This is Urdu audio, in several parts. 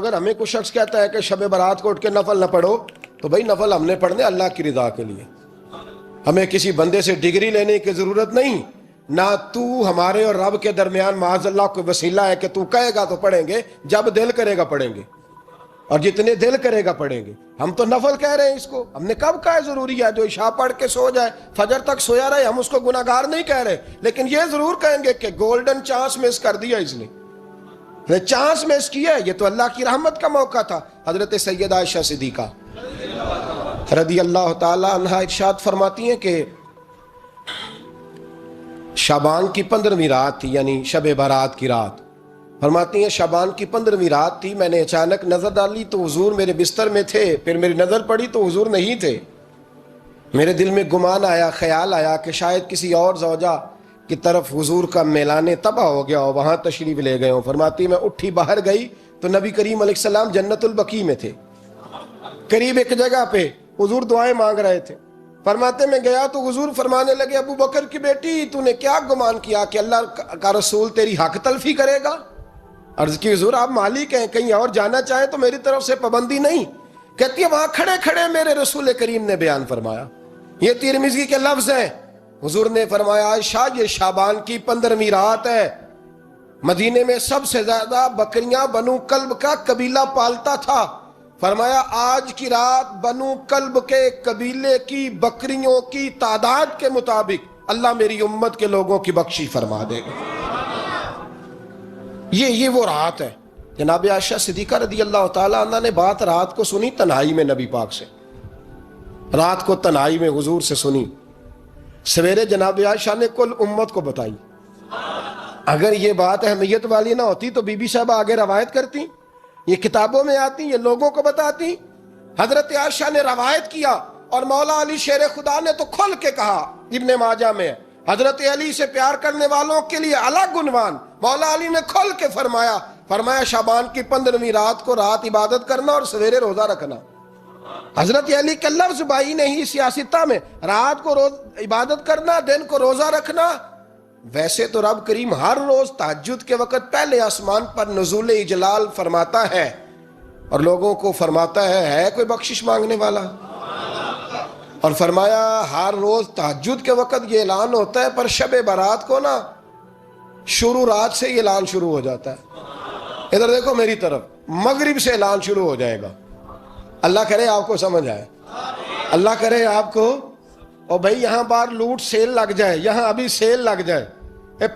اگر ہمیں کوئی شخص کہتا ہے کہ شب برات کو اٹھ کے نفل نہ پڑھو، تو بھائی نفل ہم نے پڑھنے اللہ کی رضا کے لیے، ہمیں کسی بندے سے ڈگری لینے کی ضرورت نہیں، نہ تو ہمارے اور رب کے درمیان معاذ اللہ کوئی وسیلہ ہے کہ تو کہے گا تو پڑھیں گے، جب دل کرے گا پڑھیں گے، اور جتنے دل کرے گا پڑھیں گے۔ ہم تو نفل کہہ رہے ہیں اس کو، ہم نے کب کہا ہے ضروری ہے جو عشاء پڑھ کے سو جائے فجر تک سویا رہے، ہم اس کو گناہگار نہیں کہہ رہے، لیکن یہ ضرور کہیں گے کہ گولڈن چانس مس کر دیا اس نے چانس مس کیا ہے، یہ تو اللہ کی رحمت کا موقع تھا۔ حضرت سیدہ عائشہ صدیقہ رضی اللہ تعالی عنہا ارشاد فرماتی ہیں کہ شعبان کی 15ویں رات تھی، یعنی شب برات کی رات، فرماتی ہیں شعبان کی 15ویں رات تھی، میں نے اچانک نظر ڈالی تو حضور میرے بستر میں تھے، پھر میری نظر پڑی تو حضور نہیں تھے، میرے دل میں گمان آیا، خیال آیا کہ شاید کسی اور زوجہ کی طرف حضور کا میلانے تباہ ہو گیا ہو، وہاں تشریف لے گئے ہوں۔ فرماتی میں اٹھی باہر گئی تو نبی کریم علیہ السلام جنت البقیع میں تھے، قریب ایک جگہ پہ حضور دعائیں مانگ رہے تھے۔ فرماتے میں گیا تو حضور فرمانے لگے ابو بکر کی بیٹی تو نے کیا گمان کیا کہ اللہ کا رسول تیری حق تلفی کرے گا؟ عرض کی حضور آپ مالک ہیں، کہیں اور جانا چاہیں تو میری طرف سے پابندی نہیں۔ کہتی ہے وہاں کھڑے کھڑے میرے رسول کریم نے بیان فرمایا، یہ ترمذی کے لفظ ہیں، حضور نے فرمایا عائشہ یہ شعبان کی 15ویں رات ہے، مدینے میں سب سے زیادہ بکریاں بنو کلب کا قبیلہ پالتا تھا، فرمایا آج کی رات بنو کلب کے قبیلے کی بکریوں کی تعداد کے مطابق اللہ میری امت کے لوگوں کی بخشی فرما دے گا۔ یہ وہ رات ہے۔ جناب عائشہ صدیقہ رضی اللہ تعالیٰ عنہ نے بات رات کو سنی تنہائی میں نبی پاک سے، رات کو تنہائی میں حضور سے سنی، سویرے جناب عائشہ نے کل امت کو بتائی۔ اگر یہ بات اہمیت والی نہ ہوتی تو بی بی صاحبہ آگے روایت کرتی، یہ کتابوں میں آتی، یہ لوگوں کو بتاتی۔ حضرت عائشہ نے روایت کیا اور مولا علی شیر خدا نے تو کھل کے کہا، ابن ماجہ میں حضرت علی سے پیار کرنے والوں کے لیے الگ عنوان، مولا علی نے کھل کے فرمایا شعبان کی 15ویں رات کو رات عبادت کرنا اور سویرے روزہ رکھنا۔ حضرت علی کے لفظ بائی نہیں سیاستہ میں، رات کو عبادت کرنا، دن کو روزہ رکھنا۔ ویسے تو رب کریم ہر روز تہجد کے وقت پہلے آسمان پر نزول اجلال فرماتا ہے اور لوگوں کو فرماتا ہے کوئی بخشش مانگنے والا؟ اور فرمایا ہر روز تہجد کے وقت یہ اعلان ہوتا ہے، پر شب برات کو نا شروع رات سے یہ اعلان شروع ہو جاتا ہے۔ ادھر دیکھو میری طرف، مغرب سے اعلان شروع ہو جائے گا۔ اللہ کرے آپ کو سمجھ آئے، اللہ کرے آپ کو، اور بھائی یہاں بار لوٹ سیل لگ جائے، یہاں ابھی سیل لگ جائے،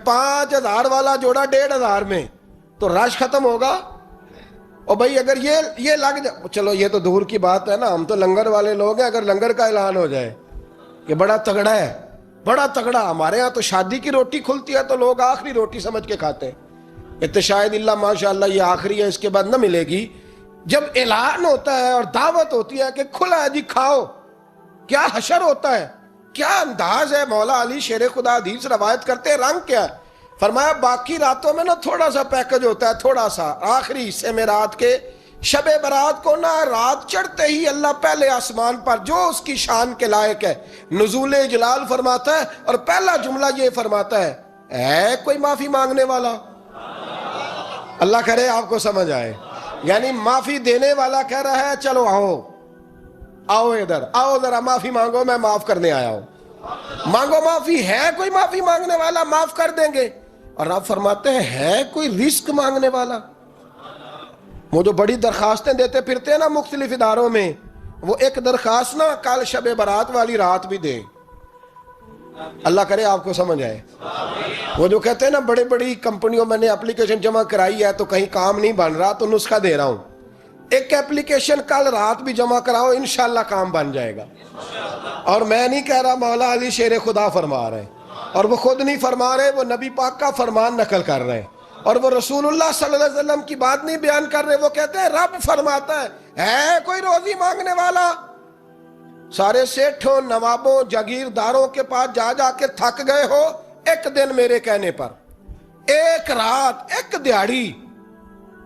5000 والا جوڑا 1500 میں، تو رش ختم ہوگا۔ اور بھائی اگر یہ لگ جائے، چلو یہ تو دور کی بات ہے نا، ہم تو لنگر والے لوگ ہیں، اگر لنگر کا اعلان ہو جائے کہ بڑا تگڑا ہے، بڑا تگڑا، ہمارے ہاں تو شادی کی روٹی کھلتی ہے تو لوگ آخری روٹی سمجھ کے کھاتے ہیں، شاید اللہ ماشاءاللہ یہ آخری ہے، اس کے بعد نہ ملے گی۔ جب اعلان ہوتا ہے اور دعوت ہوتی ہے کہ کھلا ہے جی کھاؤ، کیا حشر ہوتا ہے، کیا انداز ہے۔ مولا علی شیر خدا حدیث روایت کرتے ہیں، رنگ کیا ہے؟ فرمایا باقی راتوں میں نا تھوڑا سا پیکج ہوتا ہے، تھوڑا سا، آخری حصے میں رات کے شب برات کو نا رات چڑھتے ہی اللہ پہلے آسمان پر جو اس کی شان کے لائق ہے نزول جلال فرماتا ہے، اور پہلا جملہ یہ فرماتا ہے کوئی معافی مانگنے والا؟ اللہ کرے آپ کو سمجھ آئے، یعنی معافی دینے والا کہہ رہا ہے چلو آؤ ادھر آؤ، ذرا معافی مانگو، میں معاف کرنے آیا ہوں، مانگو معافی، ہے کوئی معافی مانگنے والا؟ معاف کر دیں گے۔ اور آپ فرماتے ہیں ہے کوئی رزق مانگنے والا؟ وہ جو بڑی درخواستیں دیتے پھرتے ہیں نا مختلف اداروں میں، وہ ایک درخواست نا کل شب برات والی رات بھی دیں۔ اللہ کرے آپ کو سمجھ آئے۔ وہ جو کہتے ہیں نا بڑی بڑی کمپنیوں میں نے اپلیکیشن جمع کرائی ہے تو کہیں کام نہیں بن رہا تو نسخہ دے رہا ہوں، ایک ایپلیکیشن کل رات بھی جمع کراؤ، انشاءاللہ کام بن جائے گا۔ اور میں نہیں کہہ رہا، مولا علی شیر خدا فرما رہے ہیں، اور وہ خود نہیں فرما رہے، وہ نبی پاک کا فرمان نقل کر رہے ہیں، اور وہ رسول اللہ صلی اللہ علیہ وسلم کی بات نہیں بیان کر رہے، وہ کہتے ہیں رب فرماتا ہے کوئی روزی مانگنے والا؟ سارے سیٹھوں، نوابوں، جاگیرداروں کے پاس جا جا کے تھک گئے ہو، ایک دن میرے کہنے پر، ایک رات، ایک دیہڑی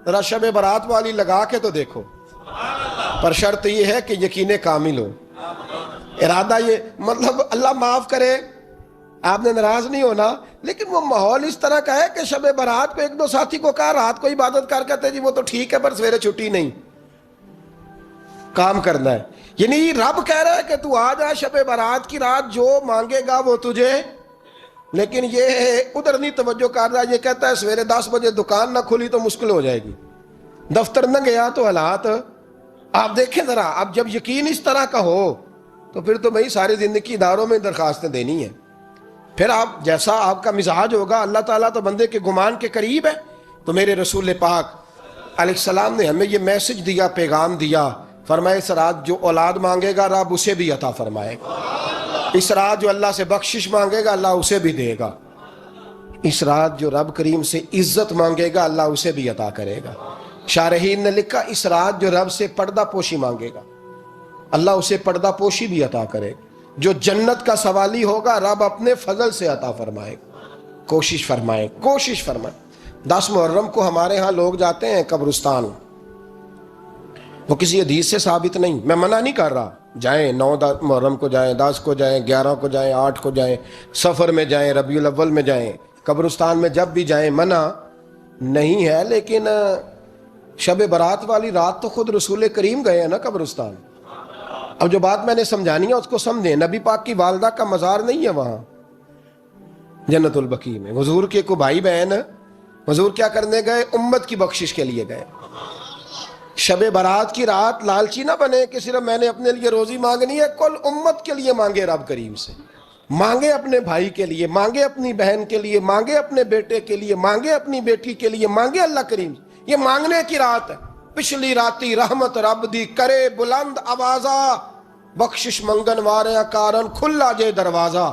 ذرا شب برات والی لگا کے تو دیکھو، پر شرط یہ ہے کہ یقین کامل ہو، ارادہ یہ، مطلب اللہ معاف کرے، آپ نے ناراض نہیں ہونا، لیکن وہ ماحول اس طرح کا ہے کہ شب برات کو ایک دو ساتھی کو کہا رات کو عبادت کر کہتے جی وہ تو ٹھیک ہے پر سویرے چھٹی نہیں، کام کرنا ہے۔ یعنی رب کہہ رہا ہے کہ تو آ جا شب برات کی رات، جو مانگے گا وہ تجھے، لیکن یہ ادھر نہیں توجہ کر رہا، یہ کہتا ہے سویرے 10 بجے دکان نہ کھلی تو مشکل ہو جائے گی، دفتر نہ گیا تو حالات آپ دیکھیں ذرا۔ اب جب یقین اس طرح کا ہو تو پھر تو بھائی ساری زندگی اداروں میں درخواستیں دینی ہیں، پھر آپ جیسا آپ کا مزاج ہوگا۔ اللہ تعالیٰ تو بندے کے گمان کے قریب ہے، تو میرے رسول پاک علیہ السلام نے ہمیں یہ میسج دیا، پیغام دیا، فرمایا اس رات جو اولاد مانگے گا رب اسے بھی عطا فرمائے گا، اس رات جو اللہ سے بخشش مانگے گا اللہ اسے بھی دے گا، اس رات جو رب کریم سے عزت مانگے گا اللہ اسے بھی عطا کرے گا۔ شارحین نے لکھا اس رات جو رب سے پردہ پوشی مانگے گا اللہ اسے پردہ پوشی بھی عطا کرے گا، جو جنت کا سوالی ہوگا رب اپنے فضل سے عطا فرمائے گا۔ کوشش فرمائے، کوشش فرمائے۔ 10 محرم کو ہمارے ہاں لوگ جاتے ہیں قبرستان، وہ کسی حدیث سے ثابت نہیں، میں منع نہیں کر رہا، جائیں 9 محرم کو جائیں، 10 کو جائیں، 11 کو جائیں، 8 کو جائیں، سفر میں جائیں، ربیع الاول میں جائیں، قبرستان میں جب بھی جائیں منع نہیں ہے، لیکن شب برات والی رات تو خود رسول کریم گئے ہیں نا قبرستان۔ اب جو بات میں نے سمجھانی ہے اس کو سمجھیں، نبی پاک کی والدہ کا مزار نہیں ہے وہاں جنت البقیع میں، حضور کے کو بھائی بہن، حضور کیا کرنے گئے؟ امت کی بخشش کے لیے گئے۔ شب برات کی رات لالچی نہ بنے کہ صرف میں نے اپنے لیے روزی مانگنی ہے، کل امت کے لیے مانگے رب کریم سے، مانگے اپنے بھائی کے لیے، مانگے اپنی بہن کے لیے، مانگے اپنے بیٹے کے لیے، مانگے اپنی بیٹی کے لیے، مانگے اللہ کریم سے۔ یہ مانگنے کی رات ہے۔ پچھلی راتی رحمت رب دی کرے بلند آوازہ، بخشش منگن واریاں کارن کھلا جے دروازہ،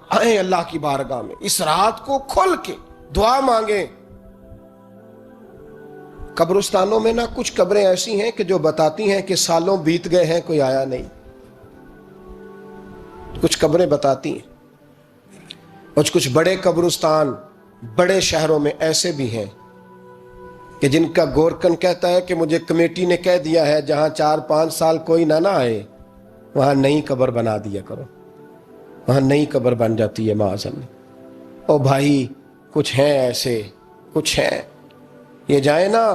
آئیں اللہ کی بارگاہ میں اس رات کو کھل کے دعا مانگیں۔ قبرستانوں میں نہ کچھ قبریں ایسی ہیں کہ جو بتاتی ہیں کہ سالوں بیت گئے ہیں کوئی آیا نہیں، کچھ قبریں بتاتی ہیں۔ کچھ بڑے قبرستان بڑے شہروں میں ایسے بھی ہیں کہ جن کا گورکن کہتا ہے کہ مجھے کمیٹی نے کہہ دیا ہے جہاں 4-5 سال کوئی نہ آئے وہاں نئی قبر بنا دیا کرو، وہاں نئی قبر بن جاتی ہے معاذ اللہ۔ او بھائی کچھ ہیں ایسے، کچھ ہیں، یہ جائیں نا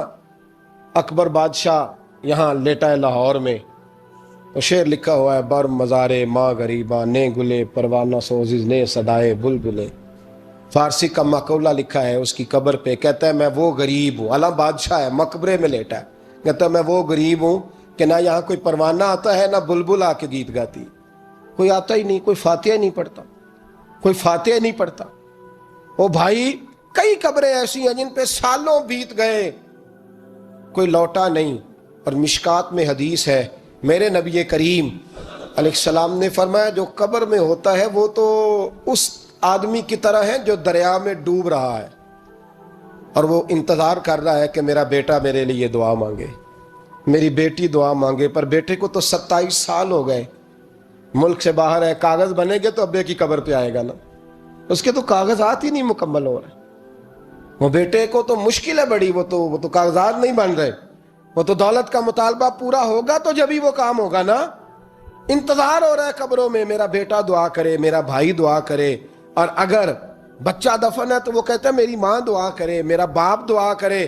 اکبر بادشاہ یہاں لیٹا ہے لاہور میں، وہ شعر لکھا ہوا ہے، بر مزارے ماں غریباں نے گلے پروانہ سوزز نے صدائے بلبلے، فارسی کا مقولہ لکھا ہے اس کی قبر پہ، کہتا ہے میں وہ غریب ہوں، اعلیٰ بادشاہ ہے مقبرے میں لیٹا ہے، کہتا ہے میں وہ غریب ہوں کہ نہ یہاں کوئی پروانہ آتا ہے نہ بلبل آ کے گیت گاتی، کوئی آتا ہی نہیں، کوئی فاتحہ نہیں پڑھتا، کوئی فاتحہ نہیں پڑھتا۔ او بھائی کئی قبریں ایسی ہیں جن پہ سالوں بیت گئے کوئی لوٹا نہیں۔ اور مشکات میں حدیث ہے، میرے نبی کریم علیہ السلام نے فرمایا جو قبر میں ہوتا ہے وہ تو اس آدمی کی طرح ہے جو دریا میں ڈوب رہا ہے اور وہ انتظار کر رہا ہے کہ میرا بیٹا میرے لیے دعا مانگے، میری بیٹی دعا مانگے، پر بیٹے کو تو 27 سال ہو گئے، ملک سے باہر ہے، کاغذ بنے گے تو ابے کی قبر پہ آئے گا نا، اس کے تو کاغذات ہی نہیں مکمل ہو رہے، وہ بیٹے کو تو مشکل ہے بڑی، وہ تو کاغذات نہیں بن رہے، وہ تو دولت کا مطالبہ پورا ہوگا تو جب ہی وہ کام ہوگا نا۔ انتظار ہو رہا ہے قبروں میں میرا بیٹا دعا کرے، میرا بھائی دعا کرے، اور اگر بچہ دفن ہے تو وہ کہتا ہے میری ماں دعا کرے، میرا باپ دعا کرے۔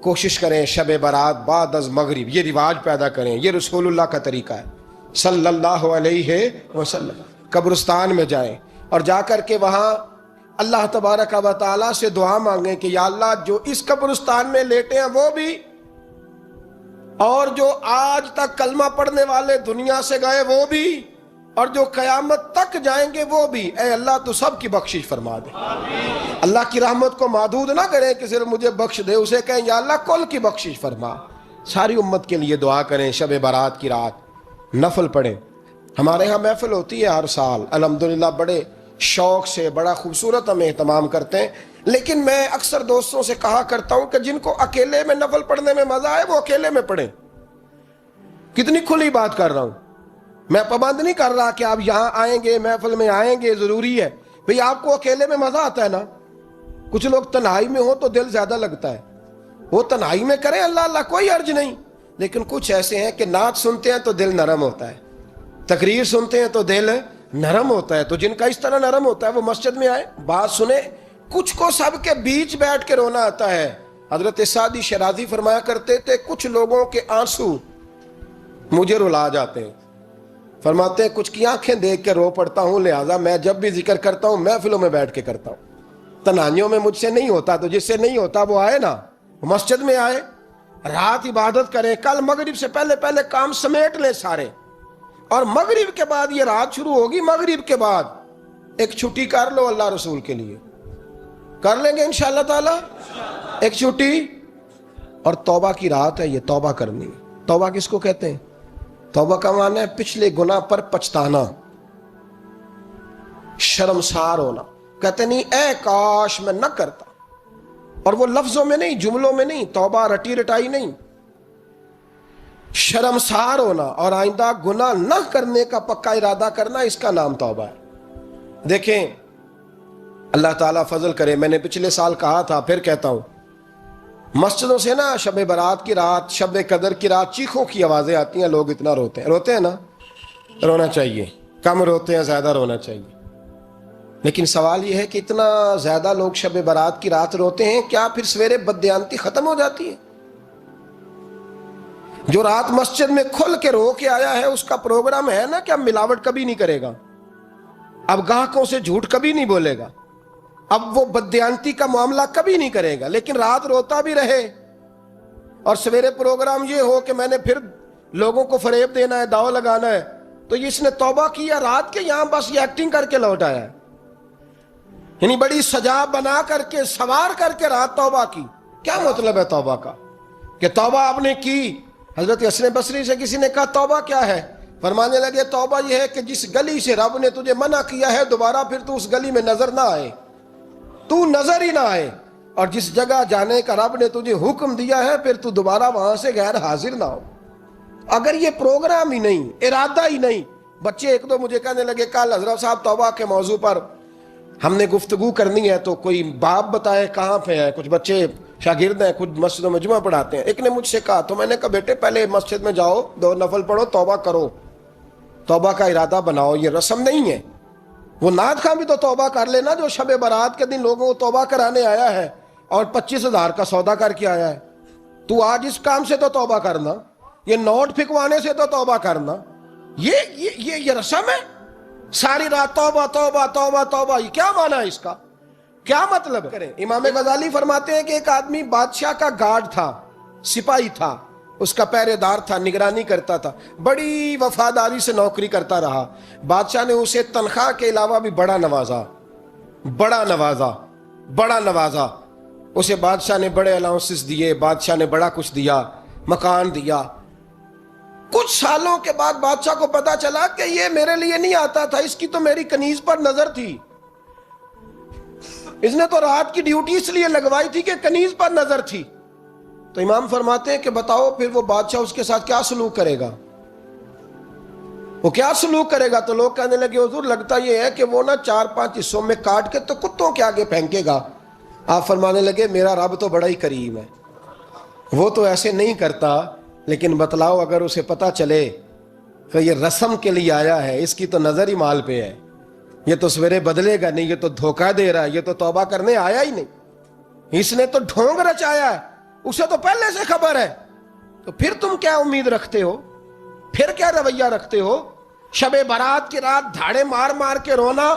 کوشش کریں شب برات بعد از مغرب یہ رواج پیدا کریں، یہ رسول اللہ کا طریقہ ہے صلی اللہ علیہ وسلم۔ قبرستان میں جائیں اور جا کر کے وہاں اللہ تبارک و تعالیٰ سے دعا مانگیں کہ یا اللہ جو اس قبرستان میں لیٹے ہیں وہ بھی، اور جو آج تک کلمہ پڑھنے والے دنیا سے گئے وہ بھی، اور جو قیامت تک جائیں گے وہ بھی، اے اللہ تو سب کی بخشش فرما دے۔ اللہ کی رحمت کو محدود نہ کریں کہ صرف مجھے بخش دے، اسے کہیں یا اللہ کل کی بخشش فرما۔ ساری امت کے لیے دعا کریں، شب برات کی رات نفل پڑھیں۔ ہمارے ہاں محفل ہوتی ہے ہر سال الحمدللہ، بڑے شوق سے بڑا خوبصورت ہم اہتمام کرتے ہیں، لیکن میں اکثر دوستوں سے کہا کرتا ہوں کہ جن کو اکیلے میں نفل پڑھنے میں مزہ آئے وہ اکیلے میں پڑھیں۔ کتنی کھلی بات کر رہا ہوں، میں پابند نہیں کر رہا کہ آپ یہاں آئیں گے محفل میں آئیں گے ضروری ہے، بھئی آپ کو اکیلے میں مزہ آتا ہے نا، کچھ لوگ تنہائی میں ہو تو دل زیادہ لگتا ہے، وہ تنہائی میں کریں اللہ اللہ کوئی عرض نہیں، لیکن کچھ ایسے ہیں کہ نعت سنتے ہیں تو دل نرم ہوتا ہے، تقریر سنتے ہیں تو دل نرم ہوتا ہے. تو جن کا اس طرح نرم ہوتا ہے وہ مسجد میں آئے, بات سنے. کچھ کو سب کے بیچ بیٹھ کے رونا آتا ہے. حضرت سعدی شیرازی فرمایا کرتے تھے کچھ لوگوں کے آنسو مجھے رلا جاتے ہیں. فرماتے ہیں کچھ کی آنکھیں دیکھ کے رو پڑتا ہوں, لہٰذا میں جب بھی ذکر کرتا ہوں محفلوں میں بیٹھ کے کرتا ہوں. تنہائیوں میں مجھ سے نہیں ہوتا, تو جس سے نہیں ہوتا وہ آئے نا, مسجد میں آئے, رات عبادت کریں. کل مغرب سے پہلے کام سمیٹ لیں سارے, اور مغرب کے بعد یہ رات شروع ہوگی, مغرب کے بعد ایک چھٹی کر لو اللہ رسول کے لیے. کر لیں گے انشاءاللہ تعالی ایک چھٹی. اور توبہ کی رات ہے یہ, توبہ کرنی. توبہ کس کو کہتے ہیں؟ توبہ کا معنی ہے پچھلے گناہ پر پچھتانا, شرمسار ہونا. کہتے نہیں اے کاش میں نہ کرتا, اور وہ لفظوں میں نہیں, جملوں میں نہیں, توبہ رٹی رٹائی نہیں. شرمسار ہونا اور آئندہ گناہ نہ کرنے کا پکا ارادہ کرنا, اس کا نام توبہ ہے. دیکھیں اللہ تعالیٰ فضل کرے, میں نے پچھلے سال کہا تھا, پھر کہتا ہوں, مسجدوں سے نا شب برات کی رات, شب قدر کی رات چیخوں کی آوازیں آتی ہیں, لوگ اتنا روتے ہیں نا. رونا چاہیے, کم روتے ہیں, زیادہ رونا چاہیے. لیکن سوال یہ ہے کہ اتنا زیادہ لوگ شب برات کی رات روتے ہیں, کیا پھر سویرے بددیانتی ختم ہو جاتی ہے؟ جو رات مسجد میں کھل کے رو کے آیا ہے اس کا پروگرام ہے نا کہ اب ملاوٹ کبھی نہیں کرے گا, اب گاہکوں سے جھوٹ کبھی نہیں بولے گا, اب وہ بددیانتی کا معاملہ کبھی نہیں کرے گا. لیکن رات روتا بھی رہے اور سویرے پروگرام یہ ہو کہ میں نے پھر لوگوں کو فریب دینا ہے, داؤ لگانا ہے, تو اس نے توبہ کیا رات کے, یہاں بس یہ ایکٹنگ کر کے لوٹ آیا ہے. یعنی بڑی سجا بنا کر کے, سوار کر کے رات توبہ کی. کیا مطلب ہے توبہ کا؟ کہ توبہ آپ نے کی. حضرت حسن بصری سے کسی نے کہا توبہ کیا ہے؟ فرمانے لگے توبہ یہ ہے کہ جس گلی سے رب نے تجھے منع کیا ہے دوبارہ پھر تو اس گلی میں نظر نہ آئے, تو نظر ہی نہ آئے. اور جس جگہ جانے کا رب نے تجھے حکم دیا ہے پھر تو دوبارہ وہاں سے غیر حاضر نہ ہو. اگر یہ پروگرام ہی نہیں, ارادہ ہی نہیں. بچے ایک دو مجھے کہنے لگے کل حضرت صاحب توبہ کے موضوع پر ہم نے گفتگو کرنی ہے, تو کوئی باب بتائے کہاں پہ ہے. کچھ بچے شاگرد ہیں, کچھ مسجدوں میں جمعہ پڑھاتے ہیں. ایک نے مجھ سے کہا, تو میں نے کہا بیٹے پہلے مسجد میں جاؤ, 2 نفل پڑھو, توبہ کرو, توبہ کا ارادہ بناؤ. یہ رسم نہیں ہے. وہ نعت خواں بھی تو توبہ کر لینا جو شب برات کے دن لوگوں کو توبہ کرانے آیا ہے اور 25,000 کا سودا کر کے آیا ہے. تو آج اس کام سے تو توبہ کرنا, یہ نوٹ پھکوانے سے تو توبہ کرنا. یہ رسم ہے. ساری رات توبہ توبہ توبہ توبہ, یہ کیا معنی ہے اس کا؟ کیا مطلب ہے؟ امام غزالی فرماتے ہیں کہ ایک آدمی بادشاہ کا گارڈ تھا, سپاہی تھا, اس کا پہرے دار تھا, نگرانی کرتا تھا, بڑی وفاداری سے نوکری کرتا رہا. بادشاہ نے اسے تنخواہ کے علاوہ بھی بڑا نوازا. اسے بادشاہ نے بڑے الاؤنسز دیے, بادشاہ نے بڑا کچھ دیا, مکان دیا. کچھ سالوں کے بعد بادشاہ کو پتا چلا کہ یہ میرے لیے نہیں آتا تھا, اس کی تو میری کنیز پر نظر تھی. اس نے تو رات کی ڈیوٹی اس لیے لگوائی تھی کہ کنیز پر نظر تھی. تو امام فرماتے ہیں کہ بتاؤ پھر وہ بادشاہ اس کے ساتھ کیا سلوک کرے گا؟ وہ کیا سلوک کرے گا؟ تو لوگ کہنے لگے حضور لگتا یہ ہے کہ وہ نا 4-5 حصوں میں کاٹ کے تو کتوں کے آگے پھینکے گا. آپ فرمانے لگے میرا رب تو بڑا ہی کریم ہے, وہ تو ایسے نہیں کرتا. لیکن بتلاؤ اگر اسے پتا چلے کہ یہ رسم کے لیے آیا ہے, اس کی تو نظر ہی مال پہ ہے, یہ تو سویرے بدلے گا نہیں, یہ تو دھوکہ دے رہا ہے, یہ تو توبہ کرنے آیا ہی نہیں, اس نے تو ڈھونگ رچایا ہے, اسے تو پہلے سے خبر ہے. تو پھر تم کیا امید رکھتے ہو؟ پھر کیا رویہ رکھتے ہو؟ شب برات کی رات دھاڑے مار مار کے رونا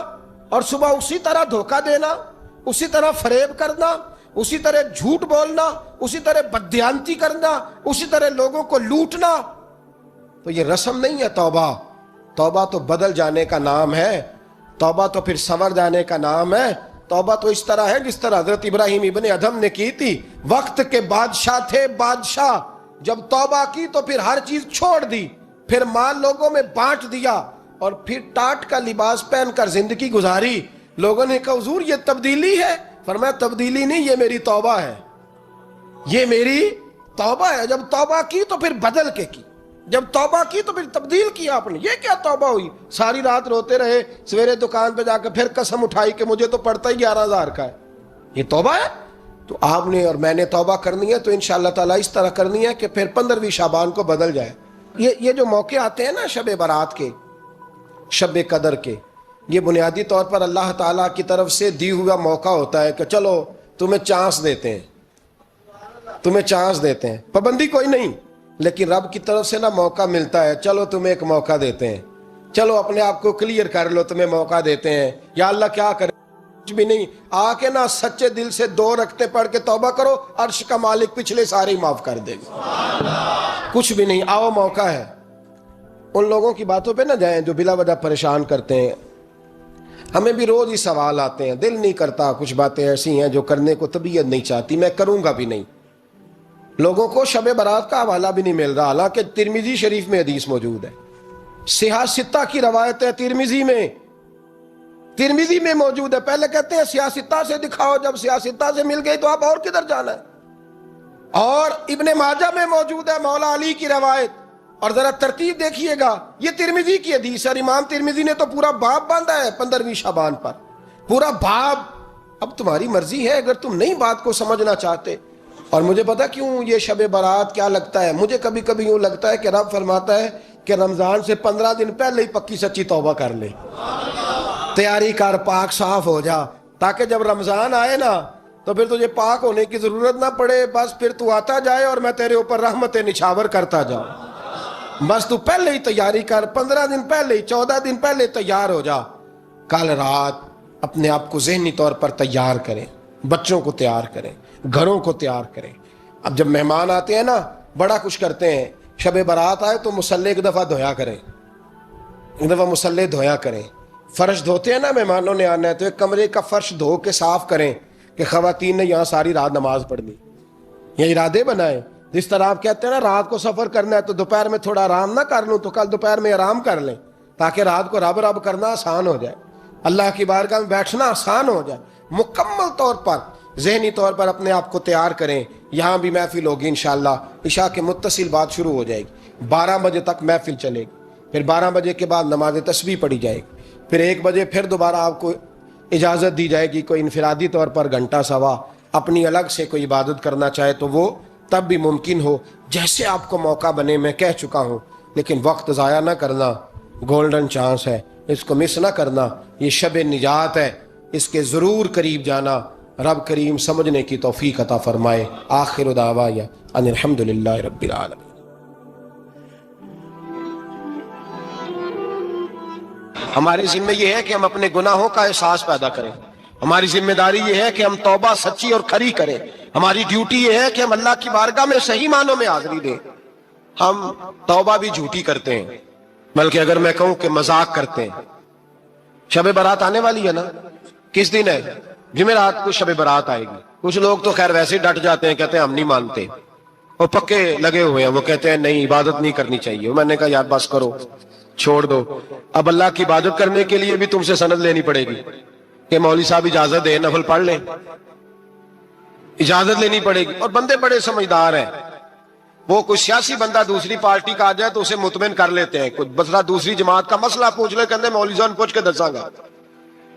اور صبح اسی طرح دھوکہ دینا, اسی طرح فریب کرنا, اسی طرح جھوٹ بولنا, اسی طرح بددیانتی کرنا, اسی طرح لوگوں کو لوٹنا. تو یہ رسم نہیں ہے توبہ. توبہ تو بدل جانے کا نام ہے, توبہ تو پھر سنور جانے کا نام ہے. توبہ تو اس طرح ہے جس طرح حضرت ابراہیم ابن ادھم نے کی تھی. وقت کے بادشاہ تھے, بادشاہ جب توبہ کی تو پھر ہر چیز چھوڑ دی, پھر مال لوگوں میں بانٹ دیا اور پھر ٹاٹ کا لباس پہن کر زندگی گزاری. لوگوں نے کہا حضور یہ تبدیلی ہے. فرمایا تبدیلی نہیں, یہ میری توبہ ہے, یہ میری توبہ ہے. جب توبہ کی تو پھر بدل کے کی, جب توبہ کی تو پھر تبدیل کیا آپ نے. یہ کیا توبہ ہوئی؟ ساری رات روتے رہے, سویرے دکان پہ جا کے پھر قسم اٹھائی کہ مجھے تو پڑتا ہی 11,000 کا ہے. یہ توبہ ہے؟ تو آپ نے اور میں نے توبہ کرنی ہے تو انشاءاللہ تعالیٰ اس طرح کرنی ہے کہ پھر 15ویں شعبان کو بدل جائے. یہ جو موقع آتے ہیں نا شب برات کے, شب قدر کے، یہ بنیادی طور پر اللہ تعالیٰ کی طرف سے دی ہوا موقع ہوتا ہے کہ چلو تمہیں چانس دیتے ہیں، تمہیں چانس دیتے ہیں، پابندی کوئی نہیں، لیکن رب کی طرف سے نا موقع ملتا ہے، چلو تمہیں ایک موقع دیتے ہیں، چلو اپنے آپ کو کلیئر کر لو، تمہیں موقع دیتے ہیں۔ یا اللہ کیا کرے، کچھ بھی نہیں، آ کے نا سچے دل سے 2 رکعتیں پڑھ کے توبہ کرو، عرش کا مالک پچھلے سارے معاف کر دے گا۔ کچھ بھی نہیں، آؤ موقع ہے۔ ان لوگوں کی باتوں پہ نہ جائیں جو بلا وجہ پریشان کرتے ہیں، ہمیں بھی روز ہی سوال آتے ہیں، دل نہیں کرتا، کچھ باتیں ایسی ہیں جو کرنے کو طبیعت نہیں چاہتی، میں کروں گا بھی نہیں۔ لوگوں کو شب برات کا حوالہ بھی نہیں مل رہا، حالانکہ ترمذی شریف میں حدیث موجود ہے، صحاح ستہ کی روایت ہے، ترمذی میں موجود ہے۔ پہلے کہتے ہیں صحاح ستہ سے دکھاؤ، جب صحاح ستہ سے مل گئی تو آپ اور کدھر جانا ہے؟ اور ابن ماجہ میں موجود ہے مولا علی کی روایت، اور ذرا ترتیب دیکھیے گا، یہ ترمذی کی حدیث ہے، امام ترمذی نے تو پورا باب باندھا ہے 15ویں شعبان پر، پورا باب۔ اب تمہاری مرضی ہے، اگر تم نئی بات کو سمجھنا چاہتے۔ اور مجھے پتا کیوں یہ شب برات کیا لگتا ہے، مجھے کبھی کبھی یوں لگتا ہے کہ رب فرماتا ہے کہ رمضان سے 15 دن پہلے ہی پکی سچی توبہ کر لے، تیاری کر، پاک صاف ہو جا، تاکہ جب رمضان آئے نا تو پھر تجھے پاک ہونے کی ضرورت نہ پڑے، بس پھر تو آتا جائے اور میں تیرے اوپر رحمتیں نچھاور کرتا جاؤں۔ بس تو پہلے ہی تیاری کر، 15 دن پہلے ہی، 14 دن پہلے تیار ہو جا۔ کل رات اپنے آپ کو ذہنی طور پر تیار کریں، بچوں کو تیار کریں، گھروں کو تیار کریں۔ اب جب مہمان آتے ہیں نا بڑا کچھ کرتے ہیں، شب برات آئے تو مصلی ایک دفعہ دھویا کریں، ایک دفعہ مصلی دھویا کریں۔ فرش دھوتے ہیں نا، مہمانوں نے آنا ہے تو ایک کمرے کا فرش دھو کے صاف کریں کہ خواتین نے یہاں ساری رات نماز پڑھنی، یہ ارادے بنائیں۔ جس طرح آپ کہتے ہیں نا رات کو سفر کرنا ہے تو دوپہر میں تھوڑا آرام نہ کر لوں، تو کل دوپہر میں آرام کر لیں، تاکہ رات کو رب رب کرنا آسان ہو جائے، اللہ کی بارگاہ میں بیٹھنا آسان ہو جائے۔ مکمل طور پر ذہنی طور پر اپنے آپ کو تیار کریں۔ یہاں بھی محفل ہوگی انشاءاللہ، عشاء کے متصل بعد شروع ہو جائے گی، 12 بجے تک محفل چلے گی، پھر 12 بجے کے بعد نماز تسبیح پڑھی جائے گی، پھر 1 بجے پھر دوبارہ آپ کو اجازت دی جائے گی، کوئی انفرادی طور پر گھنٹہ سوا اپنی الگ سے کوئی عبادت کرنا چاہے تو وہ تب بھی ممکن ہو، جیسے آپ کو موقع بنے۔ میں کہہ چکا ہوں، لیکن وقت ضائع نہ کرنا، گولڈن چانس ہے، اس کو مس نہ کرنا، یہ شب نجات ہے، اس کے ضرور قریب جانا۔ رب کریم سمجھنے کی توفیق عطا فرمائے۔ آخر دعوایا ان الحمدللہ رب العالمین۔ ہماری ذمہ یہ ہے کہ ہم اپنے گناہوں کا احساس پیدا کریں، ہماری ذمہ داری یہ ہے کہ ہم توبہ سچی اور کھری کریں، ہماری ڈیوٹی یہ ہے کہ ہم اللہ کی بارگاہ میں صحیح معنوں میں حاضری دیں۔ ہم توبہ بھی جھوٹی کرتے ہیں، بلکہ اگر میں کہوں کہ مذاق کرتے ہیں۔ شب برات آنے والی ہے نا، کس دن ہے؟ جمعرات کو شب برات آئے گی۔ کچھ لوگ تو خیر ویسے ڈٹ جاتے ہیں، کہتے ہیں ہم نہیں مانتے، وہ پکے لگے ہوئے ہیں، وہ کہتے ہیں نہیں عبادت نہیں کرنی چاہیے۔ میں نے کہا یار بس کرو، چھوڑ دو، اب اللہ کی عبادت کرنے کے لیے بھی تم سے سند لینی پڑے گی کہ مولوی صاحب اجازت دے، نفل پڑھ لیں، اجازت لینی پڑے گی۔ اور بندے بڑے سمجھدار ہیں، وہ کوئی سیاسی بندہ دوسری پارٹی کا آ جائے تو اسے مطمئن کر لیتے ہیں، کچھ مسئلہ دوسری جماعت کا مسئلہ پوچھ لے، کہتے ہیں مولوی صاحب پوچھ کے دساں گا۔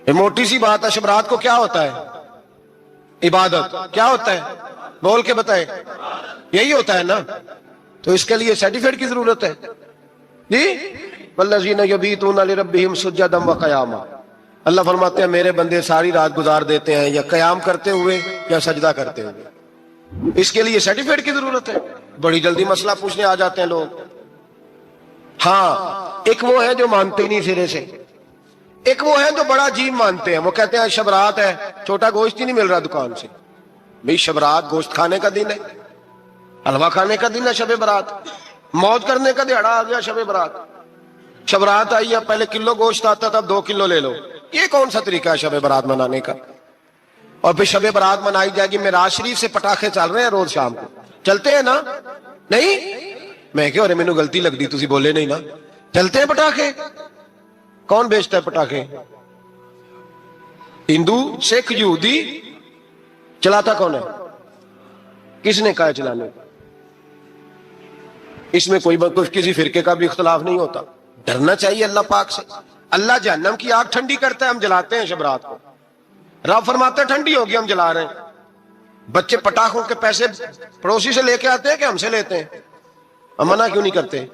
یہ موٹی سی بات ہے، شب رات کو کیا ہوتا ہے؟ عبادت۔ کیا ہوتا ہے؟ بول کے بتائیں، یہی ہوتا ہے نا، تو اس کے لیے سرٹیفکیٹ کی ضرورت ہے جی۔ والذین یبیتون لربہم سجدا وقیاما، اللہ فرماتے ہیں میرے بندے ساری رات گزار دیتے ہیں یا قیام کرتے ہوئے یا سجدہ کرتے ہوئے، اس کے لیے سرٹیفکیٹ کی ضرورت ہے؟ بڑی جلدی مسئلہ پوچھنے آ جاتے ہیں لوگ۔ ہاں، ایک وہ ہے جو مانتے ہی نہیں سرے سے، ایک وہ ہے جو بڑا عجیب مانتے ہیں، وہ کہتے ہیں شب رات ہے، چھوٹا گوشت ہی نہیں مل رہا دکان سے۔ بھئی شب رات گوشت کھانے کا دن ہے، حلوہ کھانے کا دن ہے شب برات، موج کرنے کا دہاڑا آ گیا شب برات۔ شب رات آئی ہے، پہلے کلو گوشت آتا تھا، اب 2 کلو لے لو۔ یہ کون سا طریقہ ہے شب برات منانے کا؟ اور پھر شب برات منائی جائے گی، معراج شریف سے پٹاخے چل رہے ہیں روز شام کو، چلتے ہیں نا؟ نہیں، میں کہ اور مینوں غلطی لگ دی، تسی بولے نہیں نا، چلتے ہیں پٹاخے؟ کون بیچتا ہے پٹاخے؟ ہندو، سکھ، یہودی؟ چلاتا کون ہے؟ کس نے کہا چلانے؟ اس میں کوئی کسی فرقے کا بھی اختلاف نہیں ہوتا۔ ڈرنا چاہیے اللہ پاک سے۔ اللہ جہنم کی آگ ٹھنڈی کرتا ہے، ہم جلاتے ہیں شب رات کو۔ رب فرماتے ہیں ٹھنڈی ہوگی، ہم جلا رہے ہیں۔ بچے پٹاخوں کے پیسے پڑوسی سے لے کے آتے ہیں کہ ہم سے لیتے ہیں؟ ہم منع کیوں نہیں کرتے؟